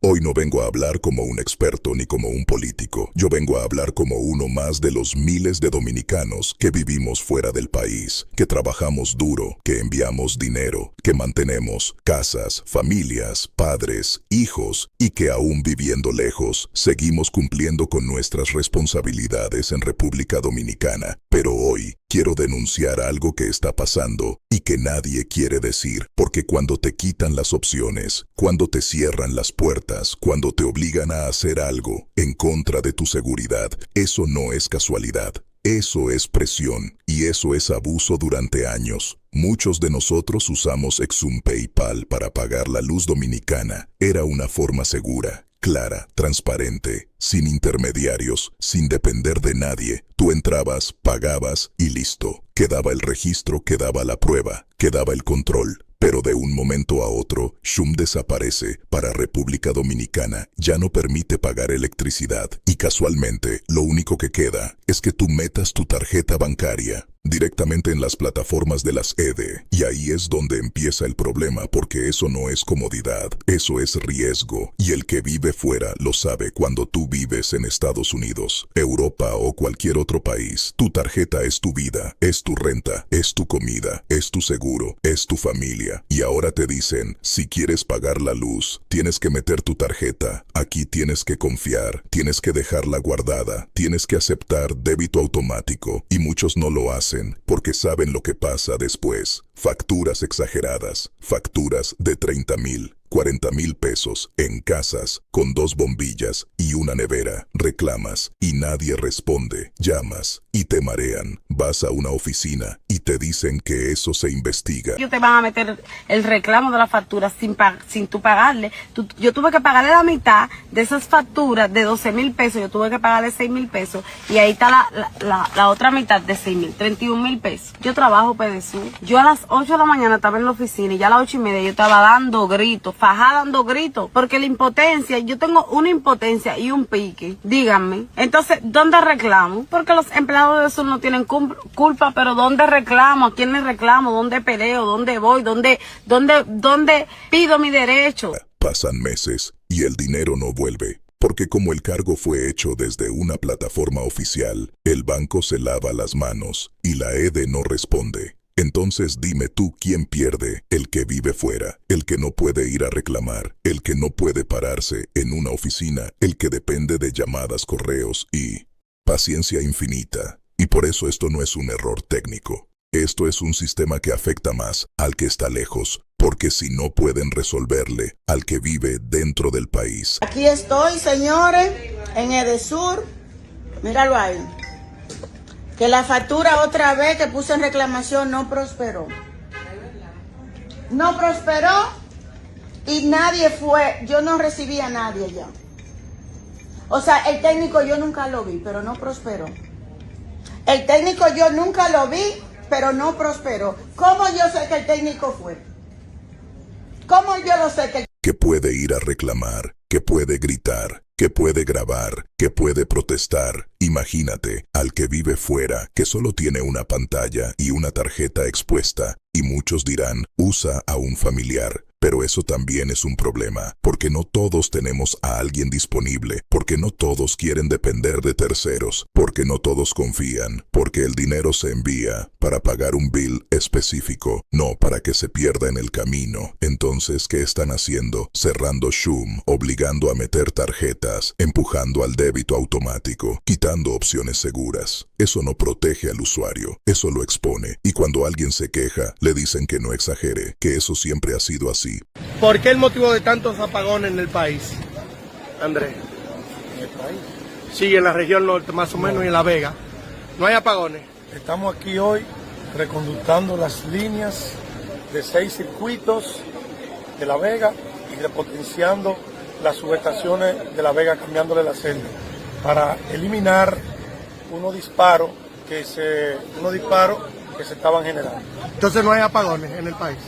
Hoy no vengo a hablar como un experto ni como un político. Yo vengo a hablar como uno más de los miles de dominicanos que vivimos fuera del país, que trabajamos duro, que enviamos dinero, que mantenemos casas, familias, padres, hijos y que aún viviendo lejos, seguimos cumpliendo con nuestras responsabilidades en República Dominicana. Pero hoy quiero denunciar algo que está pasando y que nadie quiere decir, porque cuando te quitan las opciones, cuando te cierran las puertas, cuando te obligan a hacer algo en contra de tu seguridad, eso no es casualidad. Eso es presión y eso es abuso durante años. Muchos de nosotros usamos Exum PayPal para pagar la luz dominicana. Era una forma segura, clara, transparente, sin intermediarios, sin depender de nadie. Tú entrabas, pagabas y listo. Quedaba el registro, quedaba la prueba, quedaba el control. Pero de un momento a otro, Shum desaparece. Para República Dominicana ya no permite pagar electricidad. Y casualmente, lo único que queda es que tú metas tu tarjeta bancaria directamente en las plataformas de las EDE. Y ahí es donde empieza el problema, porque eso no es comodidad, eso es riesgo. Y el que vive fuera lo sabe. Cuando tú vives en Estados Unidos, Europa o cualquier otro país, tu tarjeta es tu vida, es tu renta, es tu comida, es tu seguro, es tu familia. Y ahora te dicen, si quieres pagar la luz, tienes que meter tu tarjeta. Aquí tienes que confiar, tienes que dejarla guardada, tienes que aceptar débito automático. Y muchos no lo hacen porque saben lo que pasa después. Facturas exageradas, facturas de 30,000, 40,000 pesos en casas con 2 bombillas y una nevera. Reclamas y nadie responde. Llamas y te marean. Vas a una oficina y te dicen que eso se investiga. Ellos te van a meter el reclamo de la factura sin tú pagarle. Yo tuve que pagarle la mitad de esas facturas de 12,000 pesos. Yo tuve que pagarle 6,000 pesos. Y ahí está la otra mitad de 6,000, 31,000 pesos. Yo trabajo PDSUR. Yo a las 8 de la mañana estaba en la oficina y ya a las 8:30 yo estaba dando gritos, fajada dando gritos. Porque la impotencia, yo tengo una impotencia y un pique. Díganme. Entonces, ¿dónde reclamo? Porque los empleados de SUR no tienen culpa, pero ¿dónde reclamo? ¿A quién le reclamo? ¿Dónde peleo? ¿Dónde voy? ¿Dónde pido mi derecho? Pasan meses y el dinero no vuelve. Porque como el cargo fue hecho desde una plataforma oficial, el banco se lava las manos y la EDE no responde. Entonces dime tú quién pierde, el que vive fuera, el que no puede ir a reclamar, el que no puede pararse en una oficina, el que depende de llamadas, correos y paciencia infinita. Y por eso esto no es un error técnico. Esto es un sistema que afecta más al que está lejos, porque si no pueden resolverle al que vive dentro del país. Aquí estoy, señores, en EDESUR. Míralo ahí. Que la factura otra vez que puse en reclamación no prosperó. No prosperó y nadie fue. Yo no recibí a nadie ya. O sea, el técnico yo nunca lo vi, pero no prosperó. El técnico yo nunca lo vi, pero no prosperó. ¿Cómo yo sé que el técnico fue? ¿Cómo yo lo sé que puede ir a reclamar, que puede gritar, que puede grabar, que puede protestar? Imagínate al que vive fuera, que solo tiene una pantalla y una tarjeta expuesta, y muchos dirán, usa a un familiar. Pero eso también es un problema, porque no todos tenemos a alguien disponible, porque no todos quieren depender de terceros, porque no todos confían, porque el dinero se envía para pagar un bill específico, no para que se pierda en el camino. Entonces, ¿qué están haciendo? Cerrando Shum, obligando a meter tarjetas, empujando al débito automático, quitando opciones seguras. Eso no protege al usuario, eso lo expone, y cuando alguien se queja, le dicen que no exagere, que eso siempre ha sido así. ¿Por qué el motivo de tantos apagones en el país, Andrés? ¿En el país? Sí, en la región norte, más o menos, y en La Vega. ¿No hay apagones? Estamos aquí hoy reconductando las líneas de 6 circuitos de La Vega y repotenciando las subestaciones de La Vega, cambiándole la celda para eliminar unos disparos que se estaban generando. Entonces no hay apagones en el país.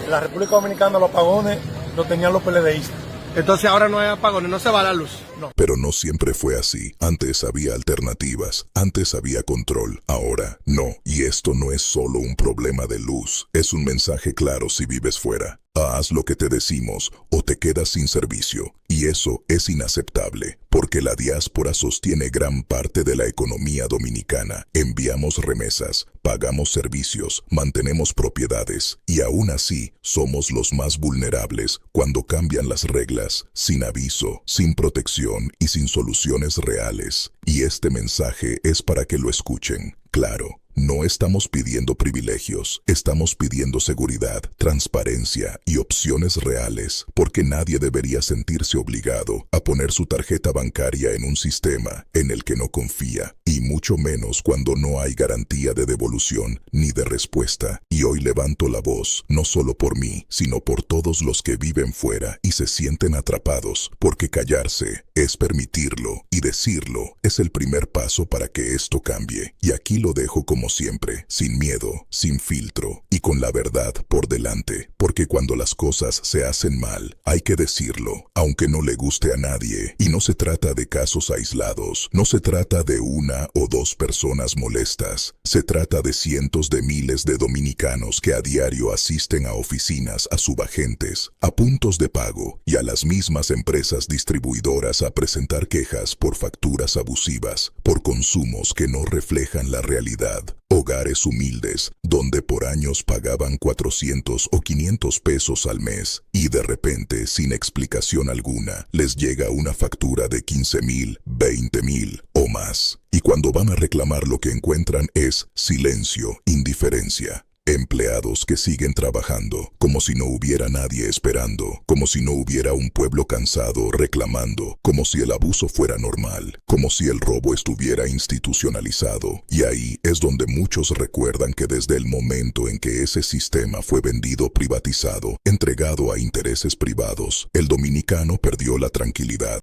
En la República Dominicana los apagones los tenían los PLDistas. Entonces ahora no hay apagones, no se va la luz. No. Pero no siempre fue así. Antes había alternativas, antes había control, ahora no. Y esto no es solo un problema de luz, es un mensaje claro si vives fuera. Haz lo que te decimos o te quedas sin servicio. Y Y eso es inaceptable, porque la diáspora sostiene gran parte de la economía dominicana. Enviamos remesas, pagamos servicios, mantenemos propiedades, y aún así somos los más vulnerables cuando cambian las reglas, sin aviso, sin protección y sin soluciones reales. Y este mensaje es para que lo escuchen. Claro, no estamos pidiendo privilegios, estamos pidiendo seguridad, transparencia y opciones reales, porque nadie debería sentirse obligado a poner su tarjeta bancaria en un sistema en el que no confía, y mucho menos cuando no hay garantía de devolución ni de respuesta. Y hoy levanto la voz, no solo por mí, sino por todos los que viven fuera y se sienten atrapados, porque callarse es permitirlo, y decirlo es el primer paso para que esto cambie. Y aquí lo dejo como siempre, sin miedo, sin filtro y con la verdad por delante, porque cuando las cosas se hacen mal, hay que decirlo, aunque no le guste a nadie. Y no se trata de casos aislados, no se trata de una o dos personas molestas, se trata de cientos de miles de dominicanos que a diario asisten a oficinas, a subagentes, a puntos de pago y a las mismas empresas distribuidoras a presentar quejas por facturas abusivas, por consumos que no reflejan la realidad. Hogares humildes, donde por años pagaban 400 o 500 pesos al mes, y de repente, sin explicación alguna, les llega una factura de 15,000, 20,000 o más. Y cuando van a reclamar, lo que encuentran es silencio, indiferencia. Empleados que siguen trabajando, como si no hubiera nadie esperando, como si no hubiera un pueblo cansado reclamando, como si el abuso fuera normal, como si el robo estuviera institucionalizado. Y ahí es donde muchos recuerdan que desde el momento en que ese sistema fue vendido, privatizado, entregado a intereses privados, el dominicano perdió la tranquilidad.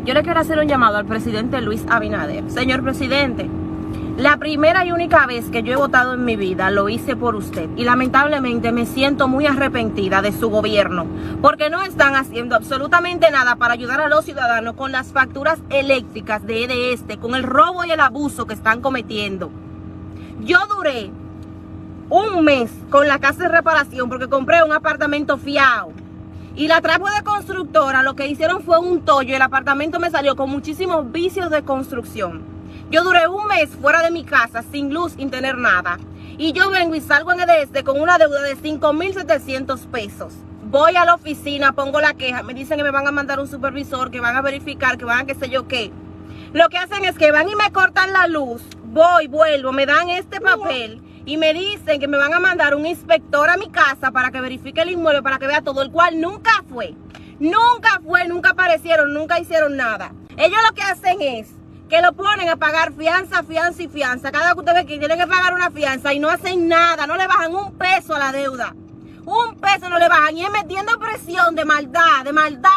Yo le quiero hacer un llamado al presidente Luis Abinader. Señor presidente, la primera y única vez que yo he votado en mi vida lo hice por usted, y lamentablemente me siento muy arrepentida de su gobierno, porque no están haciendo absolutamente nada para ayudar a los ciudadanos con las facturas eléctricas de EDESTE, con el robo y el abuso que están cometiendo. Yo duré un mes con la casa de reparación porque compré un apartamento fiado, y la trajo de constructora. Lo que hicieron fue un tollo y el apartamento me salió con muchísimos vicios de construcción. Yo duré un mes fuera de mi casa, sin luz, sin tener nada. Y yo vengo y salgo en EDESTE con una deuda de 5,700 pesos. Voy a la oficina, pongo la queja, me dicen que me van a mandar un supervisor, que van a verificar, que van a qué sé yo qué. Lo que hacen es que van y me cortan la luz, voy, vuelvo, me dan este papel y me dicen que me van a mandar un inspector a mi casa para que verifique el inmueble, para que vea todo, el cual nunca fue, nunca aparecieron, nunca hicieron nada. Ellos lo que hacen es que lo ponen a pagar fianza, fianza y fianza. Cada vez que usted ve que tienen que pagar una fianza y no hacen nada, no le bajan un peso a la deuda. Un peso no le bajan, y es metiendo presión de maldad,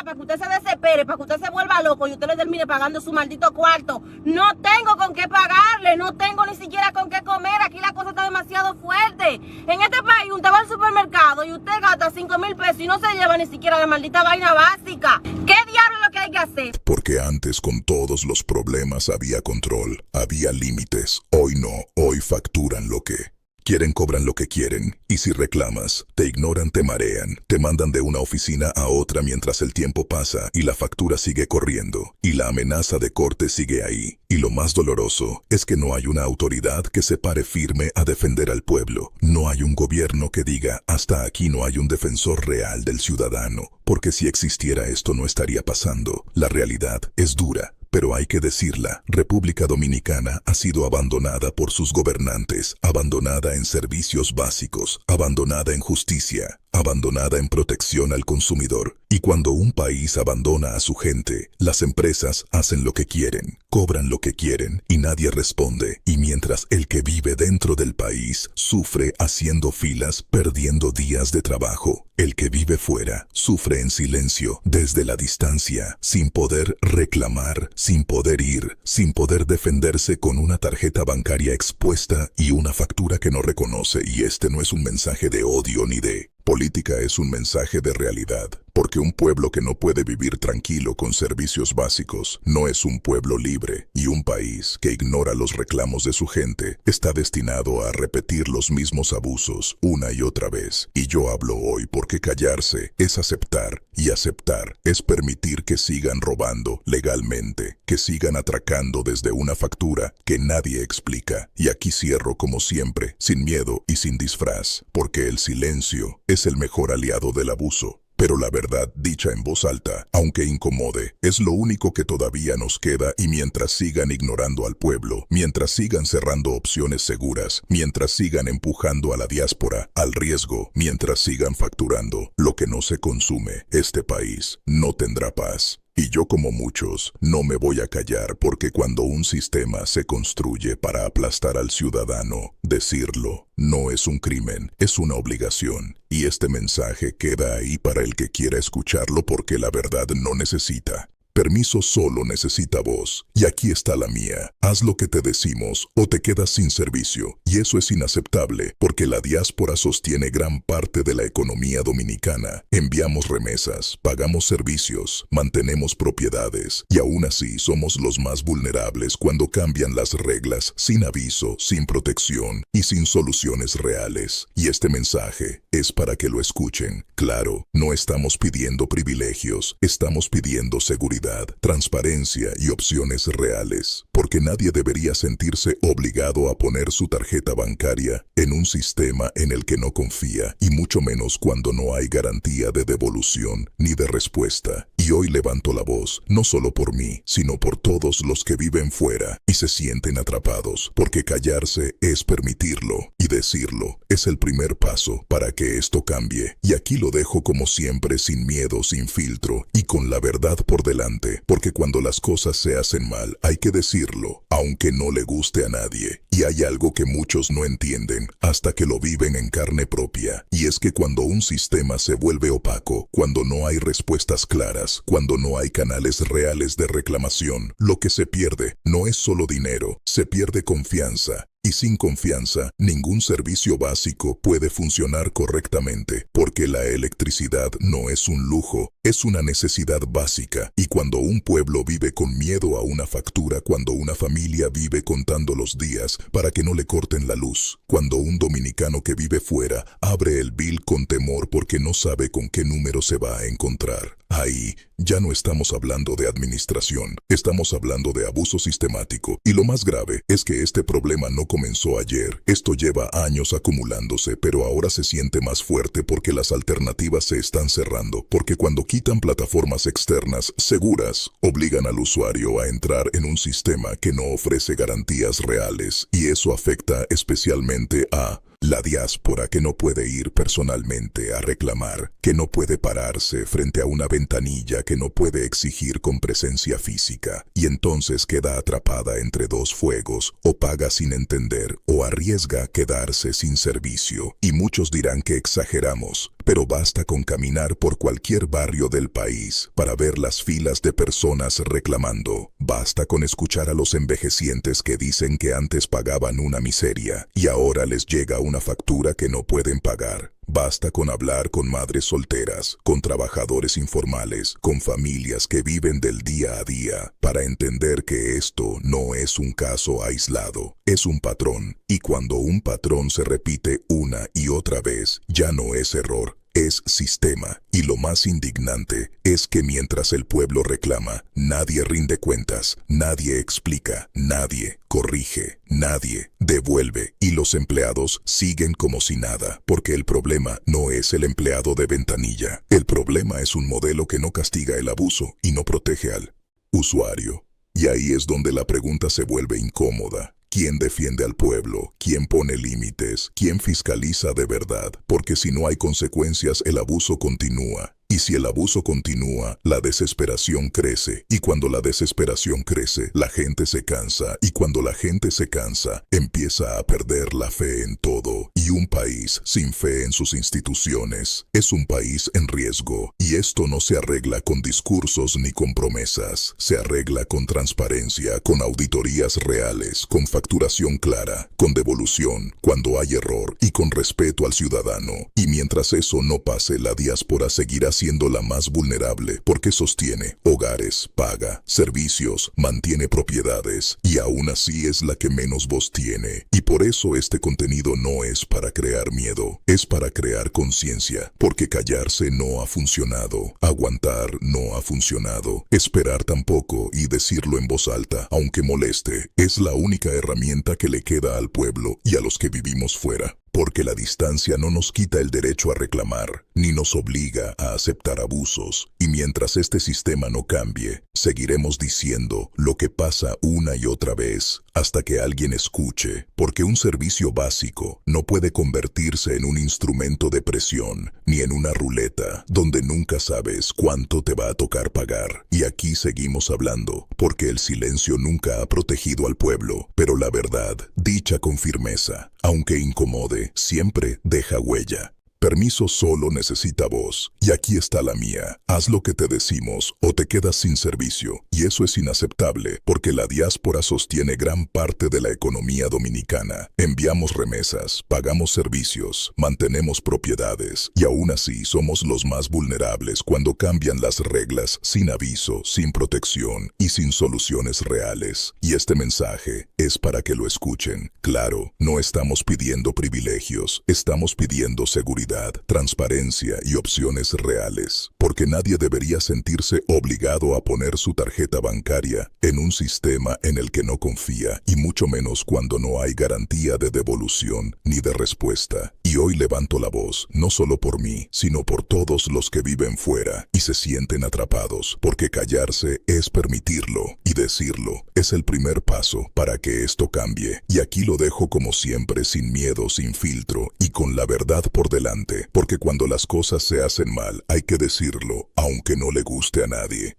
para que usted se desespere, para que usted se vuelva loco y usted le termine pagando su maldito cuarto. No tengo con qué pagarle, no tengo ni siquiera con qué comer. Aquí la cosa está demasiado fuerte. En este país usted va al supermercado y usted gasta 5,000 pesos y no se lleva ni siquiera la maldita vaina básica. ¿Qué diablo es lo que hay que hacer? Porque antes, con todos los problemas, había control, había límites. Hoy no, hoy facturan lo que quieren, cobran lo que quieren, y si reclamas, te ignoran, te marean, te mandan de una oficina a otra mientras el tiempo pasa y la factura sigue corriendo, y la amenaza de corte sigue ahí. Y lo más doloroso es que no hay una autoridad que se pare firme a defender al pueblo. No hay un gobierno que diga, hasta aquí. No hay un defensor real del ciudadano, porque si existiera esto no estaría pasando. La realidad es dura, pero hay que decirla. República Dominicana ha sido abandonada por sus gobernantes, abandonada en servicios básicos, abandonada en justicia, abandonada en protección al consumidor. Y cuando un país abandona a su gente, las empresas hacen lo que quieren, cobran lo que quieren y nadie responde. Y mientras el que vive dentro del país sufre haciendo filas, perdiendo días de trabajo, el que vive fuera sufre en silencio, desde la distancia, sin poder reclamar, sin poder ir, sin poder defenderse, con una tarjeta bancaria expuesta y una factura que no reconoce. Y este no es un mensaje de odio ni de Política es un mensaje de realidad, porque un pueblo que no puede vivir tranquilo con servicios básicos no es un pueblo libre, y un país que ignora los reclamos de su gente está destinado a repetir los mismos abusos una y otra vez. Y yo hablo hoy porque callarse es aceptar, y aceptar es permitir que sigan robando legalmente, que sigan atracando desde una factura que nadie explica. Y aquí cierro como siempre, sin miedo y sin disfraz, porque el silencio es el mejor aliado del abuso. Pero la verdad dicha en voz alta, aunque incomode, es lo único que todavía nos queda, y mientras sigan ignorando al pueblo, mientras sigan cerrando opciones seguras, mientras sigan empujando a la diáspora al riesgo, mientras sigan facturando lo que no se consume, este país no tendrá paz. Y yo, como muchos, no me voy a callar, porque cuando un sistema se construye para aplastar al ciudadano, decirlo no es un crimen, es una obligación. Y este mensaje queda ahí para el que quiera escucharlo, porque la verdad no necesita permiso, solo necesita voz. Y aquí está la mía. Haz lo que te decimos o te quedas sin servicio. Y eso es inaceptable, porque la diáspora sostiene gran parte de la economía dominicana. Enviamos remesas, pagamos servicios, mantenemos propiedades, y aún así somos los más vulnerables cuando cambian las reglas sin aviso, sin protección y sin soluciones reales. Y este mensaje es para que lo escuchen. Claro, no estamos pidiendo privilegios, estamos pidiendo seguridad, transparencia y opciones reales, porque nadie debería sentirse obligado a poner su tarjeta bancaria en un sistema en el que no confía, y mucho menos cuando no hay garantía de devolución ni de respuesta. Y hoy levanto la voz, no solo por mí, sino por todos los que viven fuera y se sienten atrapados, porque callarse es permitirlo, y decirlo es el primer paso para que esto cambie. Y aquí lo dejo como siempre, sin miedo, sin filtro y con la verdad por delante, porque cuando las cosas se hacen mal hay que decirlo, aunque no le guste a nadie. Y hay algo que muchos no entienden hasta que lo viven en carne propia, y es que cuando un sistema se vuelve opaco, cuando no hay respuestas claras, cuando no hay canales reales de reclamación, lo que se pierde no es solo dinero, se pierde confianza. Y sin confianza, ningún servicio básico puede funcionar correctamente, porque la electricidad no es un lujo, es una necesidad básica. Y cuando un pueblo vive con miedo a una factura, cuando una familia vive contando los días para que no le corten la luz, cuando un dominicano que vive fuera abre el bill con temor porque no sabe con qué número se va a encontrar, ahí ya no estamos hablando de administración, estamos hablando de abuso sistemático. Y lo más grave es que este problema no comenzó ayer, esto lleva años acumulándose, pero ahora se siente más fuerte porque las alternativas se están cerrando, porque cuando quitan plataformas externas seguras, obligan al usuario a entrar en un sistema que no ofrece garantías reales, y eso afecta especialmente a la diáspora, que no puede ir personalmente a reclamar, que no puede pararse frente a una ventanilla, que no puede exigir con presencia física, y entonces queda atrapada entre dos fuegos, o paga sin entender, o arriesga quedarse sin servicio. Y muchos dirán que exageramos, pero basta con caminar por cualquier barrio del país para ver las filas de personas reclamando. Basta con escuchar a los envejecientes que dicen que antes pagaban una miseria y ahora les llega una factura que no pueden pagar. Basta con hablar con madres solteras, con trabajadores informales, con familias que viven del día a día, para entender que esto no es un caso aislado, es un patrón. Y cuando un patrón se repite una y otra vez, ya no es error, es sistema. Y lo más indignante es que mientras el pueblo reclama, nadie rinde cuentas, nadie explica, nadie corrige, nadie devuelve, y los empleados siguen como si nada, porque el problema no es el empleado de ventanilla, el problema es un modelo que no castiga el abuso y no protege al usuario. Y ahí es donde la pregunta se vuelve incómoda. ¿Quién defiende al pueblo? ¿Quién pone límites? ¿Quién fiscaliza de verdad? Porque si no hay consecuencias, el abuso continúa. Y si el abuso continúa, la desesperación crece. Y cuando la desesperación crece, la gente se cansa. Y cuando la gente se cansa, empieza a perder la fe en todo. Y un país sin fe en sus instituciones es un país en riesgo. Y esto no se arregla con discursos ni con promesas. Se arregla con transparencia, con auditorías reales, con facturación clara, con devolución cuando hay error y con respeto al ciudadano. Y mientras eso no pase, la diáspora seguirá siendo la más vulnerable porque sostiene hogares, paga servicios, mantiene propiedades y aún así es la que menos voz tiene. Y por eso este contenido no es para crear miedo, es para crear conciencia, porque callarse no ha funcionado, aguantar no ha funcionado, esperar tampoco y decirlo en voz alta, aunque moleste, es la única herramienta que le queda al pueblo y a los que vivimos fuera. Porque la distancia no nos quita el derecho a reclamar, ni nos obliga a aceptar abusos. Y mientras este sistema no cambie, seguiremos diciendo lo que pasa una y otra vez, hasta que alguien escuche. Porque un servicio básico no puede convertirse en un instrumento de presión, ni en una ruleta, donde nunca sabes cuánto te va a tocar pagar. Y aquí seguimos hablando, porque el silencio nunca ha protegido al pueblo, pero la verdad, dicha con firmeza, aunque incomode, siempre deja huella. Permiso solo necesita voz, y aquí está la mía. Haz lo que te decimos o te quedas sin servicio, y eso es inaceptable porque la diáspora sostiene gran parte de la economía dominicana. Enviamos remesas, pagamos servicios, mantenemos propiedades, y aún así somos los más vulnerables cuando cambian las reglas sin aviso, sin protección y sin soluciones reales. Y este mensaje es para que lo escuchen. Claro, no estamos pidiendo privilegios, estamos pidiendo seguridad, transparencia y opciones reales, porque nadie debería sentirse obligado a poner su tarjeta bancaria en un sistema en el que no confía, y mucho menos cuando no hay garantía de devolución ni de respuesta. Y hoy levanto la voz, no solo por mí, sino por todos los que viven fuera y se sienten atrapados, porque callarse es permitirlo, y decirlo es el primer paso para que esto cambie. Y aquí lo dejo como siempre, sin miedo, sin filtro y con la verdad por delante, porque cuando las cosas se hacen mal hay que decirlo, aunque no le guste a nadie.